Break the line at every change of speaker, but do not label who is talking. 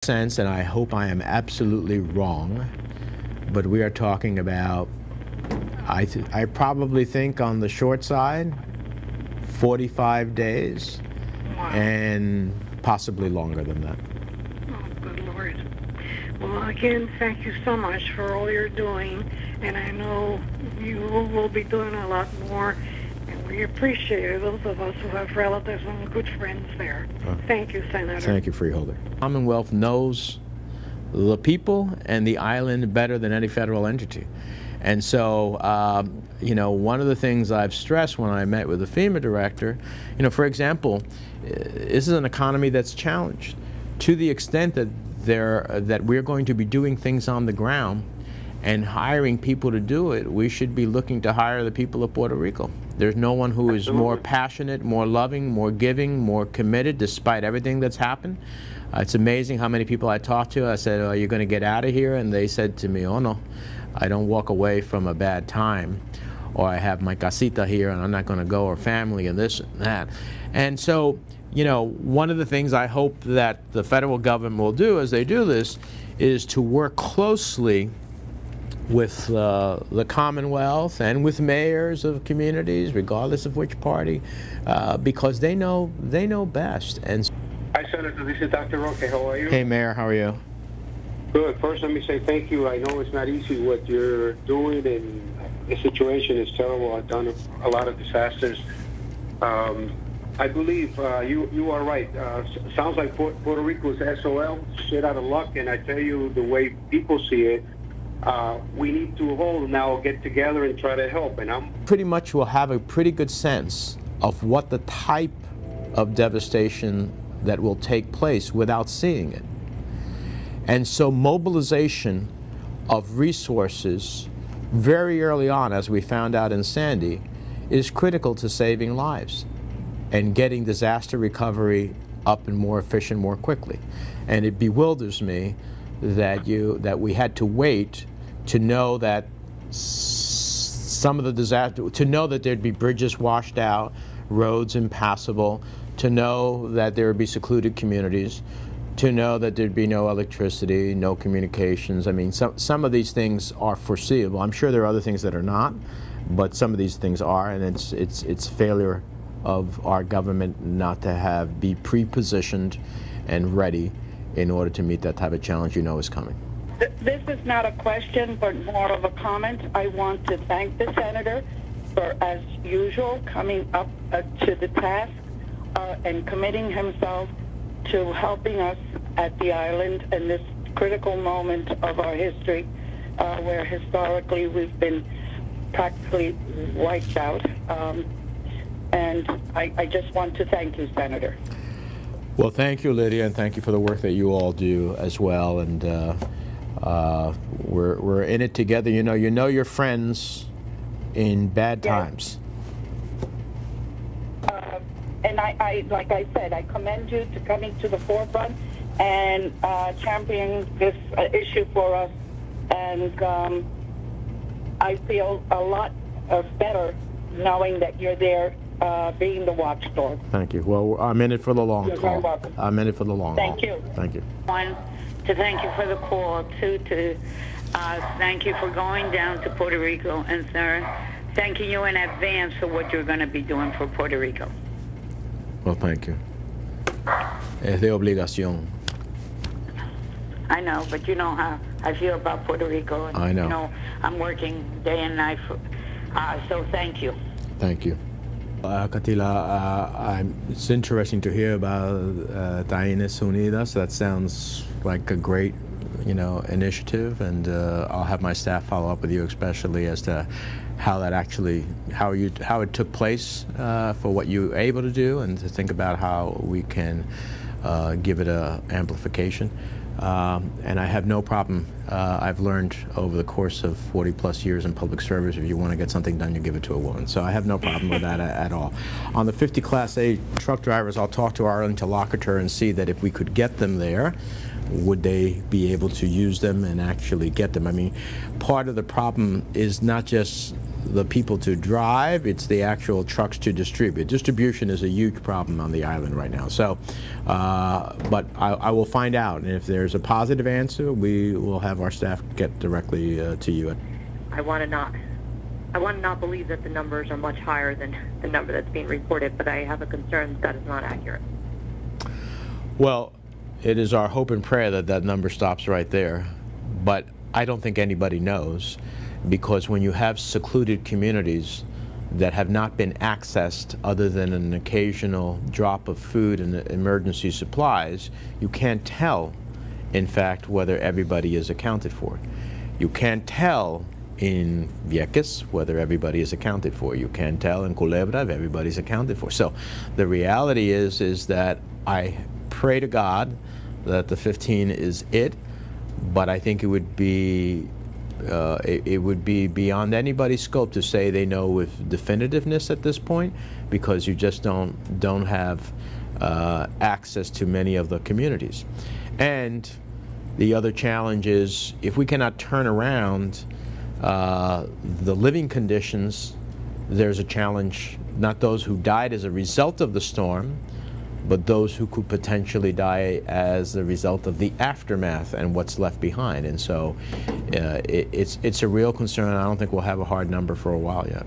Sense, and I hope I am absolutely wrong, but we are talking about, I probably think on the short side, 45 days,
wow.
And possibly longer than that.
Oh, good Lord. Well, again, thank you so much for all you're doing, and I know you will be doing a lot more, and we appreciate it, those of us who have relatives and good friends there. Thank you, Senator.
Thank you, Freeholder. Commonwealth knows the people and the island better than any federal entity. And so, you know, one of the things I've stressed when I met with the FEMA director, you know, for example, this is an economy that's challenged to the extent that that we're going to be doing things on the ground and hiring people to do it. We should be looking to hire the people of Puerto Rico. There's no one who is more passionate, more loving, more giving, more committed, despite everything that's happened. It's amazing how many people I talked to. I said, "Are you going to get out of here?" And they said to me, "Oh no, I don't walk away from a bad time, or I have my casita here and I'm not going to go, or family and this and that." And so, you know, one of the things I hope that the federal government will do as they do this is to work closely with the Commonwealth and with mayors of communities, regardless of which party, because they know best. And
Hi, Senator. This is Dr. Roque. How are you?
Hey, Mayor. How are you?
Good. First, let me say thank you. I know it's not easy what you're doing, and the situation is terrible. I've done a lot of disasters. I believe you are right. Sounds like Puerto Rico's SOL, shit out of luck, and I tell you, the way people see it, we need to all now get together and try to help. And I'm
pretty much will have a pretty good sense of what the type of devastation that will take place without seeing it. And so mobilization of resources very early on, as we found out in Sandy, is critical to saving lives and getting disaster recovery up and more efficient more quickly. And it bewilders me that we had to wait to know that some of the disaster, to know that there'd be bridges washed out, roads impassable, to know that there would be secluded communities, to know that there'd be no electricity, no communications. I mean, some of these things are foreseeable. I'm sure there are other things that are not, but some of these things are, and it's failure of our government not to be pre-positioned and ready in order to meet that type of challenge you know is coming.
This is not a question, but more of a comment. I want to thank the Senator for, as usual, coming up to the task and committing himself to helping us at the island in this critical moment of our history, where historically we've been practically wiped out. And I just want to thank you, Senator.
Well, thank you, Lydia, and thank you for the work that you all do as well. And we're in it together. You know your friends in bad times.
And I, like I said, I commend you to coming to the forefront and championing this issue for us. And I feel a lot better knowing that you're there, being the watchdog.
Thank you. Well, I'm in it for the long
You're
haul.
very welcome.
I'm in it for the long haul.
Thank you.
Thank you.
One, to thank you for the call. Two, to thank you for going down to Puerto Rico. And third, thanking you in advance for what you're going to be doing for Puerto Rico.
Well, thank you. Es de obligación.
I know, but you know how I feel about Puerto Rico. And,
I know.
You know, I'm working day and night, so thank you.
Thank you. Catila, it's interesting to hear about Taínes Unidas. That sounds like a great, initiative, and I'll have my staff follow up with you, especially as to how that actually, how it took place for what you were able to do, and to think about how we can give it a amplification. And I have no problem. I've learned over the course of 40+ years in public service, if you want to get something done, you give it to a woman. So I have no problem with that at all. On the 50 Class A truck drivers, I'll talk to our interlocutor and see that if we could get them there, would they be able to use them and actually get them? I mean, part of the problem is not just the people to drive, it's the actual trucks to distribute. Distribution is a huge problem on the island right now. So, but I will find out, and if there's a positive answer, we will have our staff get directly to you.
I want to not believe that the numbers are much higher than the number that's being reported, but I have a concern that is not accurate.
Well, it is our hope and prayer that that number stops right there, but I don't think anybody knows, because when you have secluded communities that have not been accessed other than an occasional drop of food and emergency supplies, you can't tell, in fact, whether everybody is accounted for. You can't tell in Vieques whether everybody is accounted for. You can't tell in Culebra if everybody's accounted for. So the reality is that I pray to God that the 15 is it, but I think it would be beyond anybody's scope to say they know with definitiveness at this point, because you just don't have access to many of the communities. And the other challenge is, if we cannot turn around the living conditions, there's a challenge, not those who died as a result of the storm, but those who could potentially die as a result of the aftermath and what's left behind. And so it's a real concern. I don't think we'll have a hard number for a while yet.